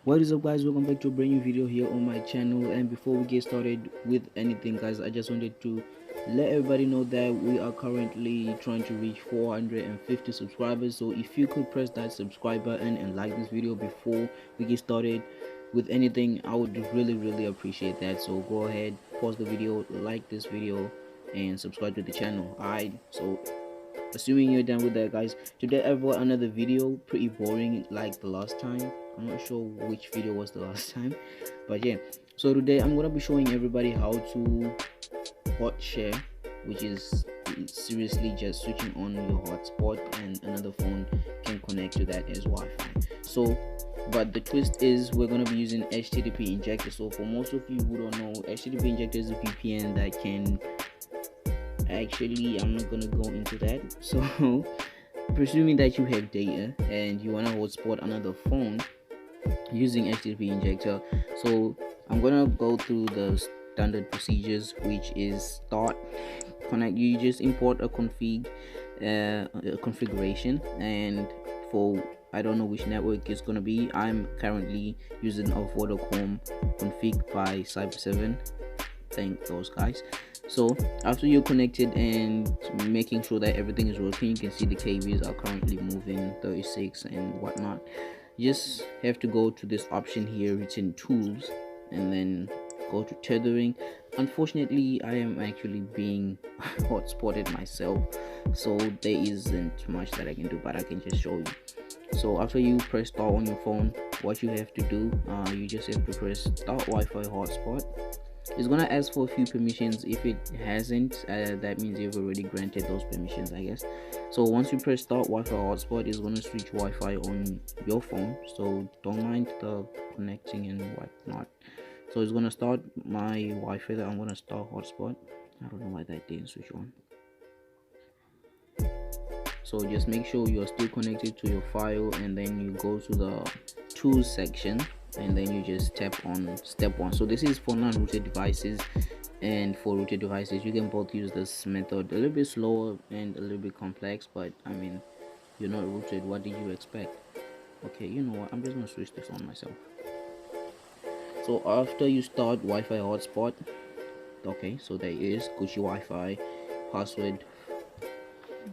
What is up, guys? Welcome back to a brand new video here on my channel. And before we get started with anything, guys, I just wanted to let everybody know that we are currently trying to reach 450 subscribers. So if you could press that subscribe button and like this video before we get started with anything, I would really appreciate that. So go ahead, pause the video, like this video, and subscribe to the channel. Alright, so assuming you're done with that, guys, today I brought another video, pretty boring like the last time. I'm not sure which video was the last time, but yeah. So today I'm gonna be showing everybody how to hot share, which is seriously just switching on your hotspot and another phone can connect to that as Wi-Fi. So but the twist is we're going to be using HTTP injector. So for most of you who don't know, HTTP injector is a VPN that can actually, I'm not gonna go into that. So presuming that you have data and you want to hotspot another phone using HTTP injector, so I'm gonna go through the standard procedures, which is start, connect. You just import a configuration, and for I don't know which network it's gonna be. I'm currently using a Vodacom config by Cyber7. Thank those guys. So after you're connected and making sure that everything is working, you can see the KBs are currently moving 36 and whatnot. You just have to go to this option here written tools and then go to tethering. Unfortunately, I am actually being hotspotted myself, so there isn't much that I can do, but I can just show you. So after you press start on your phone, what you have to do, you just have to press start Wi-Fi hotspot. It's gonna ask for a few permissions. If it hasn't, that means you've already granted those permissions, I guess. So once you press start Wi-Fi hotspot, it's gonna switch Wi-Fi on your phone, so don't mind the connecting and whatnot. So it's gonna start my Wi-Fi that I'm gonna start hotspot. I don't know why that didn't switch on. So just make sure you're still connected to your file, and then you go to the tools section, and then you just tap on step 1. So this is for non-rooted devices, and for rooted devices you can both use this method. A little bit slower and a little bit complex, but I mean, you're not rooted, what did you expect? Okay, you know what, I'm just gonna switch this on myself. So after you start Wi-Fi hotspot, okay, so there is Gucci Wi-Fi password.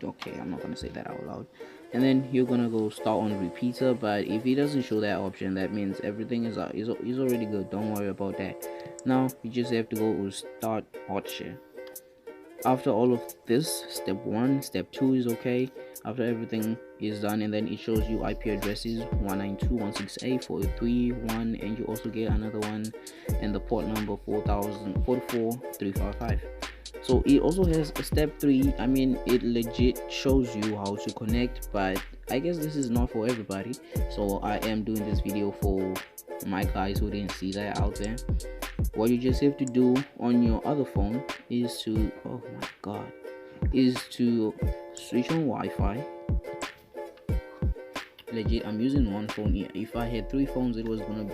Okay, I'm not gonna say that out loud. And then you're gonna go start on repeater, but if it doesn't show that option, that means everything is already good. Don't worry about that. Now you just have to go to start hot share. After all of this, step 1, step 2 is okay. After everything is done, and then it shows you IP addresses 192.168.43.1, and you also get another one, and the port number 4044355. So it also has a step 3. I mean, it legit shows you how to connect, but I guess this is not for everybody, so I am doing this video for my guys who didn't see that out there. What you just have to do on your other phone is to, oh my god, is to switch on Wi-Fi. Legit, I'm using one phone here. If I had 3 phones, it was gonna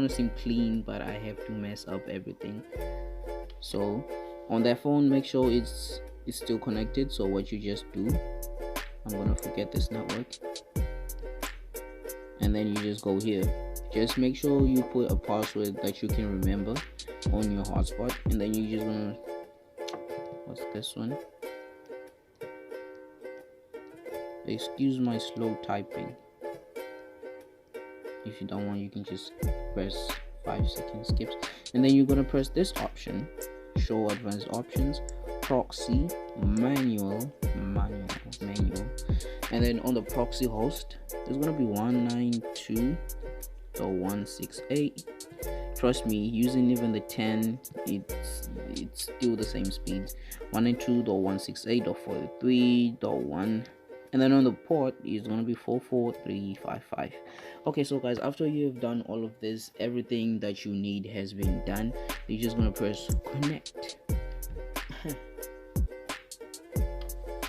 seem clean, but I have to mess up everything. So on that phone, make sure it's still connected. So what you just do, I'm gonna forget this network, and then you just go here. Just make sure you put a password that you can remember on your hotspot, and then you just gonna, what's this one? Excuse my slow typing. If you don't want, you can just press 5-second skips, and then you're gonna press this option, show advanced options, proxy, manual, and then on the proxy host there's gonna be 192.168. trust me, using even the 10, it's still the same speeds. 192.168.43.1, and then on the port is going to be 44355. Okay, so guys, after you have done all of this, everything that you need has been done. You're just going to press connect.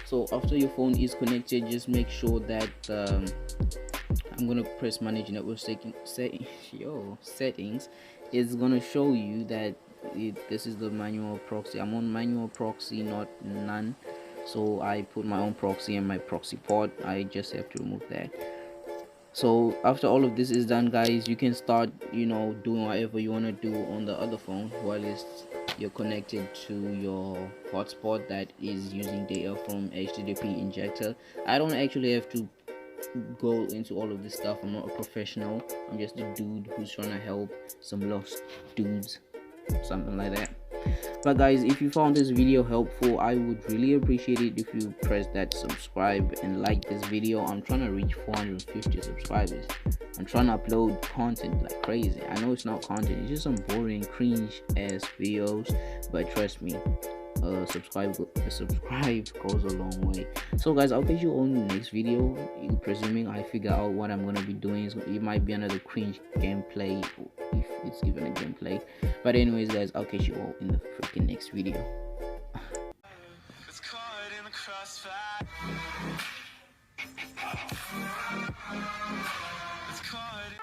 So after your phone is connected, just make sure that I'm gonna press manage network settings. It's gonna show you that this is the manual proxy. I'm on manual proxy, not none, so I put my own proxy and my proxy port. I just have to remove that. So after all of this is done, guys, you can start doing whatever you want to do on the other phone while you're connected to your hotspot that is using data from HTTP injector. I don't actually have to go into all of this stuff. I'm not a professional. I'm just a dude who's trying to help some lost dudes, something like that. But guys, if you found this video helpful, I would really appreciate it if you press that subscribe and like this video. I'm trying to reach 450 subscribers. I'm trying to upload content like crazy. I know it's not content, it's just some boring cringe ass videos, but trust me, subscribe goes a long way. So guys, I'll catch you on the next video, presuming I figure out what I'm gonna be doing. So it might be another cringe gameplay, if it's even a gameplay. But anyways guys, I'll catch you all in the freaking next video. It's caught